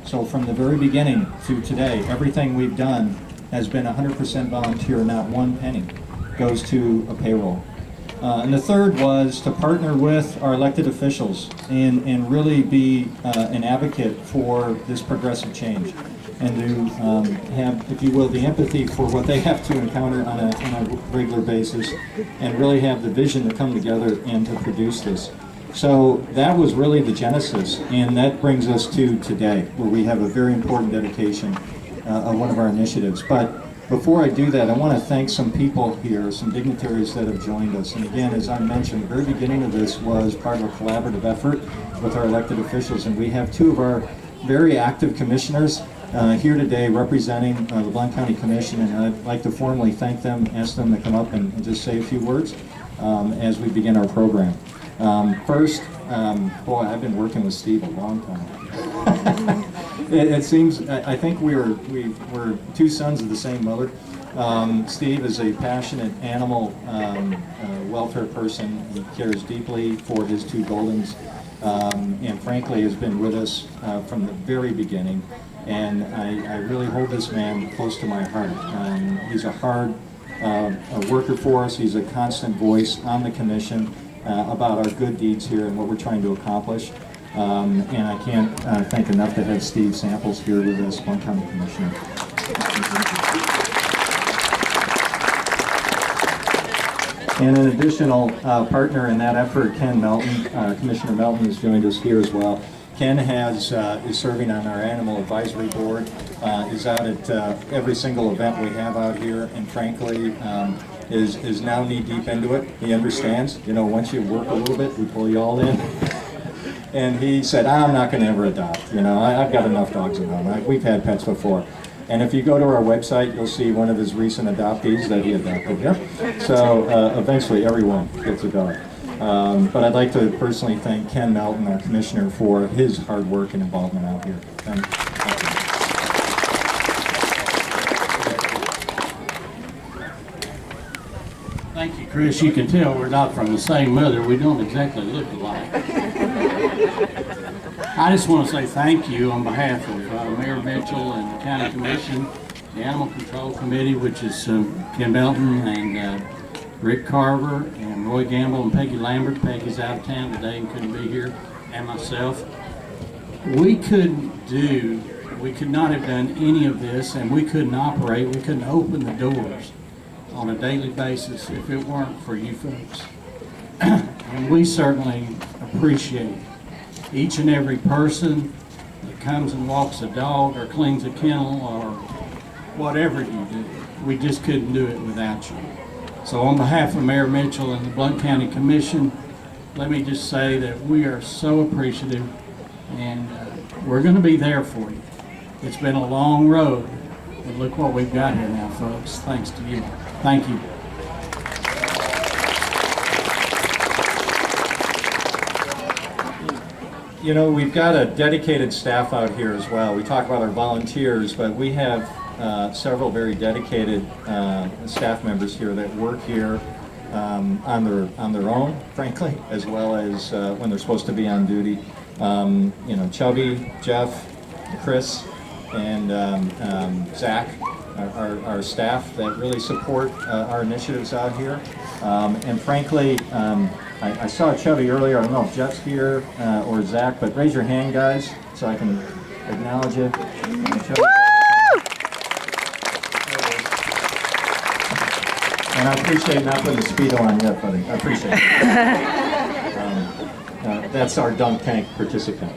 So from the very beginning to today, everything we've done has been 100% volunteer, not one penny goes to a payroll. And the third was to partner with our elected officials and really be an advocate for this progressive change, and to have, if you will, the empathy for what they have to encounter on a regular basis, and really have the vision to come together and to produce this. So that was really the genesis, and that brings us to today, where we have a very important dedication of one of our initiatives. But before I do that, I want to thank some people here, some dignitaries that have joined us. And again, as I mentioned, the very beginning of this was part of a collaborative effort with our elected officials, and we have two of our very active commissioners here today representing the Blount County Commission, and I'd like to formally thank them, ask them to come up and just say a few words as we begin our program. First, boy, I've been working with Steve a long time. It seems, I think we were two sons of the same mother. Steve is a passionate animal welfare person. He cares deeply for his two Goldings, and frankly has been with us from the very beginning. And I really hold this man close to my heart. He's a hard worker for us. He's a constant voice on the commission about our good deeds here and what we're trying to accomplish. And I can't thank enough to have Steve Samples here with us, Blount County Commissioner. And an additional partner in that effort, Ken Melton, Commissioner Melton, has joined us here as well. Ken is serving on our Animal Advisory Board, is out at every single event we have out here, and frankly, is now knee-deep into it. He understands, you know, once you work a little bit, we pull you all in. And he said, I'm not going to ever adopt, you know, I've got enough dogs at home. We've had pets before. And if you go to our website, you'll see one of his recent adoptees that he adopted here. So eventually everyone gets a dog. But I'd like to personally thank Ken Melton, our commissioner, for his hard work and involvement out here. Thank you. Thank you, Chris. You can tell we're not from the same mother. We don't exactly look alike. I just want to say thank you on behalf of Mayor Mitchell and the County Commission, the Animal Control Committee, which is Ken Melton and Rick Carver and Roy Gamble and Peggy Lambert. Peggy's out of town today and couldn't be here, and myself. We could not have done any of this, and we couldn't operate, we couldn't open the doors on a daily basis if it weren't for you folks. And we certainly appreciate each and every person that comes and walks a dog or cleans a kennel or whatever you do. We just couldn't do it without you. So on behalf of Mayor Mitchell and the Blount County Commission, let me just say that we are so appreciative, and we're going to be there for you. It's been a long road, and look what we've got here now, folks, thanks to you. Thank you. You know, we've got a dedicated staff out here as well. We talk about our volunteers, but we have several very dedicated staff members here that work here on their own, frankly, as well as when they're supposed to be on duty. You know, Chubby, Jeff, Chris, and Zach, our staff that really support our initiatives out here. And frankly, I saw Chubby earlier. I don't know if Jeff's here or Zach, but raise your hand, guys, so I can acknowledge you. And I appreciate not putting the Speedo on yet, buddy. I appreciate it. That's our dunk tank participant.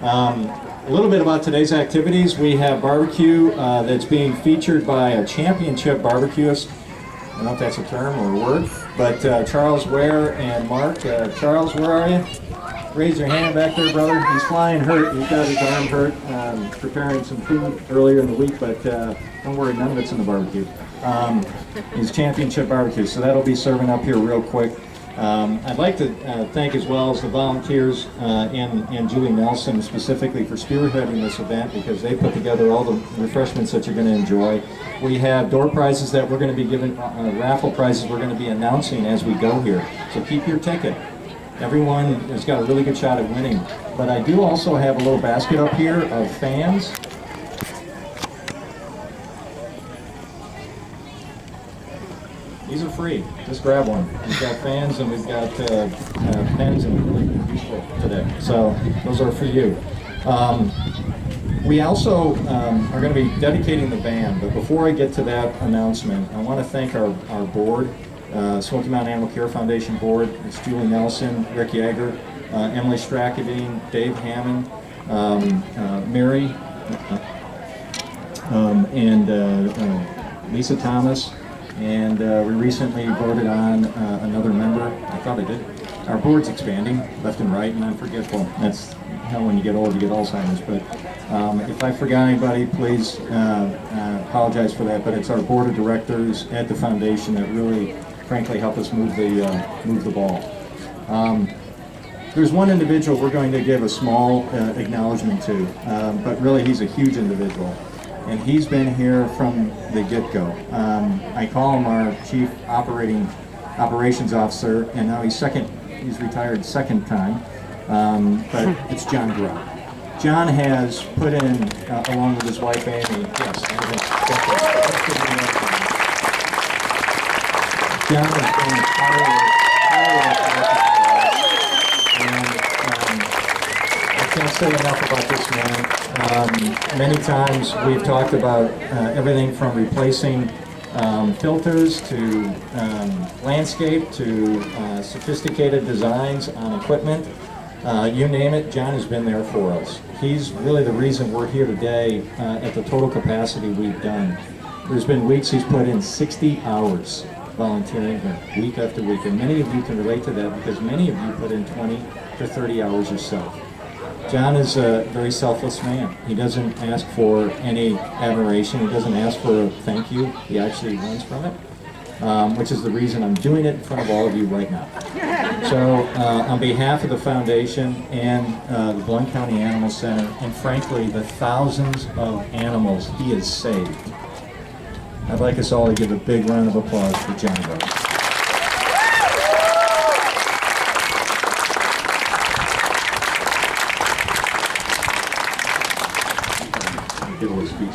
A little bit about today's activities. We have barbecue that's being featured by a championship barbecuist. I don't know if that's a term or a word, but Charles Ware and Mark. Charles, where are you? Raise your hand back there, brother. He's flying hurt. He's got his arm hurt, preparing some food earlier in the week, but don't worry, none of it's in the barbecue. He's championship barbecue, so that'll be serving up here real quick. I'd like to thank as well as the volunteers and Julie Nelson specifically for spearheading this event, because they put together all the refreshments that you're going to enjoy. We have door prizes that we're going to be giving, raffle prizes we're going to be announcing as we go here. So keep your ticket. Everyone has got a really good shot at winning. But I do also have a little basket up here of fans. These are free. Just grab one. We've got fans and we've got pens and really useful today. So those are for you. We also are going to be dedicating the band, but before I get to that announcement, I want to thank our board, Smoky Mountain Animal Care Foundation board. It's Julie Nelson, Rick Yeager, Emily Strakadine, Dave Hammond, Mary, and Lisa Thomas. And we recently voted on another member. I thought I did. Our board's expanding left and right, and I'm forgetful. That's how when you get old, you get Alzheimer's. But if I forgot anybody, please apologize for that. But it's our board of directors at the foundation that really, frankly, help us move the ball. There's one individual we're going to give a small acknowledgement to, but really he's a huge individual. And he's been here from the get-go. I call him our Chief Operations Officer, and now he's retired second time, but it's John Grubb. John has put in, along with his wife Amy, John has been I can't say enough about this man. Many times we've talked about everything from replacing filters to landscape to sophisticated designs on equipment. You name it, John has been there for us. He's really the reason we're here today at the total capacity we've done. There's been weeks he's put in 60 hours volunteering here, week after week, and many of you can relate to that because many of you put in 20 to 30 hours yourself. John is a very selfless man. He doesn't ask for any admiration. He doesn't ask for a thank you. He actually runs from it, which is the reason I'm doing it in front of all of you right now. So on behalf of the foundation and the Blount County Animal Center, and frankly, the thousands of animals he has saved, I'd like us all to give a big round of applause for John Grubb. Give a little speech.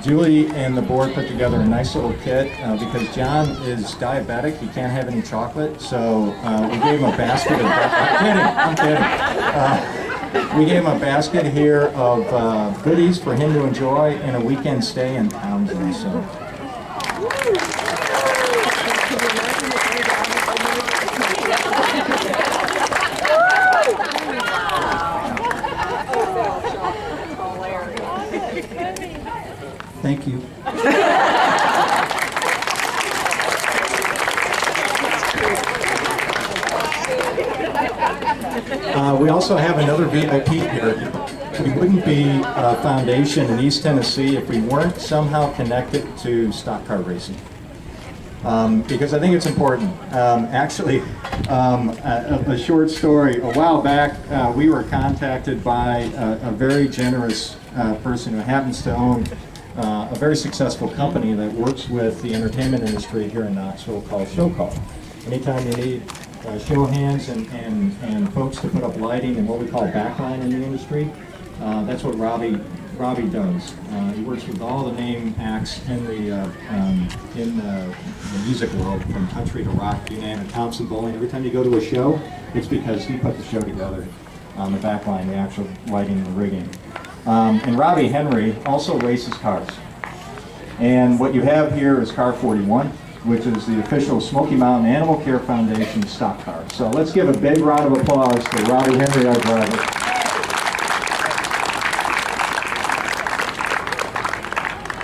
Julie and the board put together a nice little kit because John is diabetic. He can't have any chocolate, so we gave him a basket of. I'm kidding. We gave him a basket here of goodies for him to enjoy and a weekend stay in Townsend. So. Thank you. We also have another VIP here. We wouldn't be a foundation in East Tennessee if we weren't somehow connected to stock car racing. Because I think it's important. Actually, a short story. A while back, we were contacted by a very generous person who happens to own a very successful company that works with the entertainment industry here in Knoxville called Show Call. Anytime you need show hands and folks to put up lighting and what we call backline in the industry, that's what Robbie does. He works with all the name acts in the music world, from country to rock, you name it, Thompson Bowling. Every time you go to a show, it's because he put the show together on the backline, the actual lighting and the rigging. And Robbie Henry also races cars. And what you have here is car 41, which is the official Smoky Mountain Animal Care Foundation stock car. So let's give a big round of applause to Robbie Henry, our driver.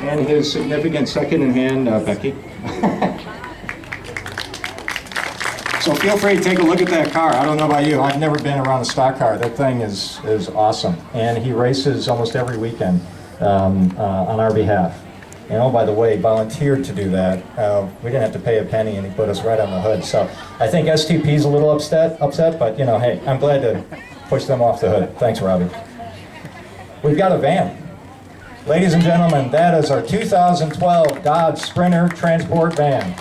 And his significant second in hand, Becky. So feel free to take a look at that car. I don't know about you, I've never been around a stock car. That thing is awesome. And he races almost every weekend on our behalf. And oh, by the way, volunteered to do that. We didn't have to pay a penny and he put us right on the hood. So I think STP's a little upset, but you know, hey, I'm glad to push them off the hood. Thanks, Robbie. We've got a van. Ladies and gentlemen, that is our 2012 Dodge Sprinter Transport Van.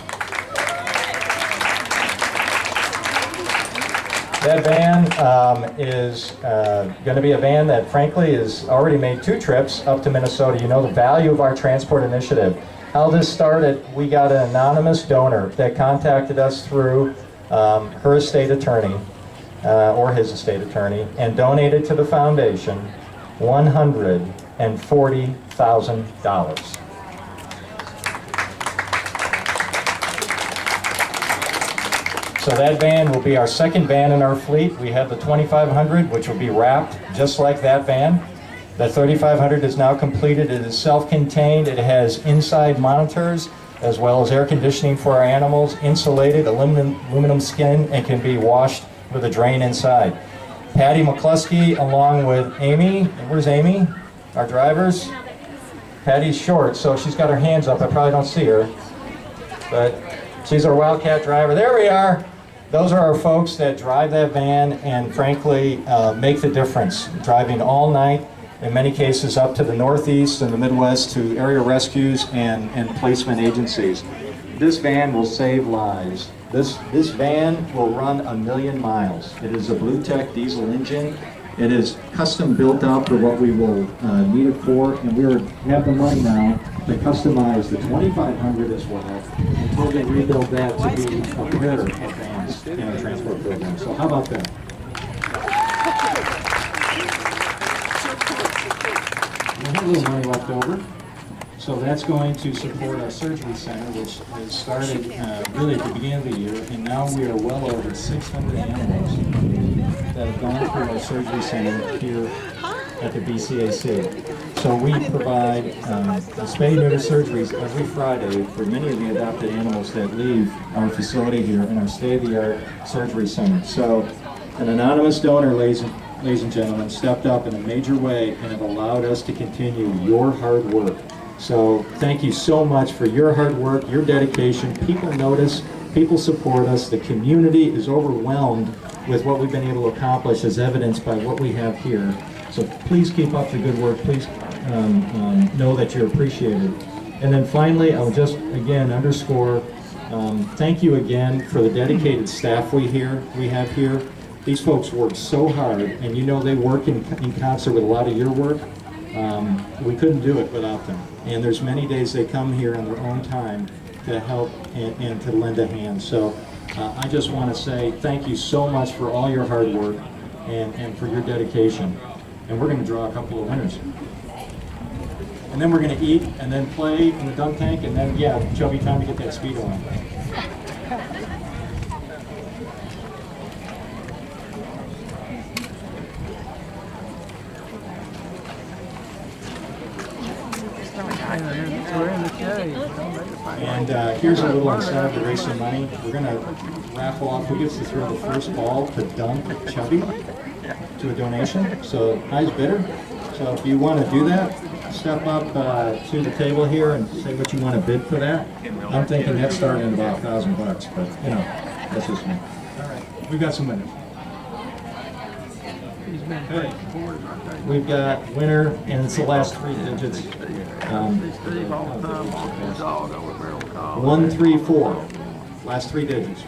That van is going to be a van that, frankly, has already made 2 trips up to Minnesota. You know the value of our transport initiative. How this started, we got an anonymous donor that contacted us through her estate attorney, or his estate attorney, and donated to the foundation $140,000. So that van will be our second van in our fleet. We have the 2500, which will be wrapped just like that van. The 3500 is now completed. It is self-contained. It has inside monitors as well as air conditioning for our animals, insulated, aluminum skin, and can be washed with a drain inside. Patty McCluskey along with Amy. Where's Amy? Our drivers. Patty's short, so she's got her hands up. I probably don't see her, but she's our Wildcat driver. There we are. Those are our folks that drive that van and frankly make the difference, driving all night, in many cases up to the Northeast and the Midwest to area rescues and placement agencies. This van will save lives. This van will run 1,000,000 miles. It is a Bcac diesel engine. It is custom built out for what we will need it for, and we have the money now to customize the 2500 as well, and totally rebuild that to be a pair of vans in our transport program. So how about that? We have a little money left over, so that's going to support our surgery center, which has started really at the beginning of the year, and now we are well over 600 animals that have gone through our surgery center here at the Bcac. So we provide spay-neuter surgeries every Friday for many of the adopted animals that leave our facility here in our state-of-the-art surgery center. So an anonymous donor, ladies and gentlemen, stepped up in a major way and have allowed us to continue your hard work. So thank you so much for your hard work, your dedication. People notice, people support us. The community is overwhelmed with what we've been able to accomplish, as evidenced by what we have here. So please keep up the good work. Please know that you're appreciated. And then finally, I'll just again underscore, thank you again for the dedicated staff we have here. These folks work so hard, and you know they work in concert with a lot of your work. We couldn't do it without them. And there's many days they come here on their own time to help and to lend a hand. So I just want to say thank you so much for all your hard work and for your dedication. And we're going to draw a couple of winners. And then we're going to eat and then play in the dunk tank, and then, yeah, Chubby, time to get that Speedo on. And here's a little incentive to raise some money. We're going to raffle off who gets to throw the first ball to dunk Chubby to a donation. So highest bidder. So if you want to do that, step up to the table here and say what you want to bid for that. I'm thinking that's starting at about $1,000, but you know, that's just me. All right, we've got some winners. Okay. We've got winner, and it's the last 3 digits. 134. Last 3 digits.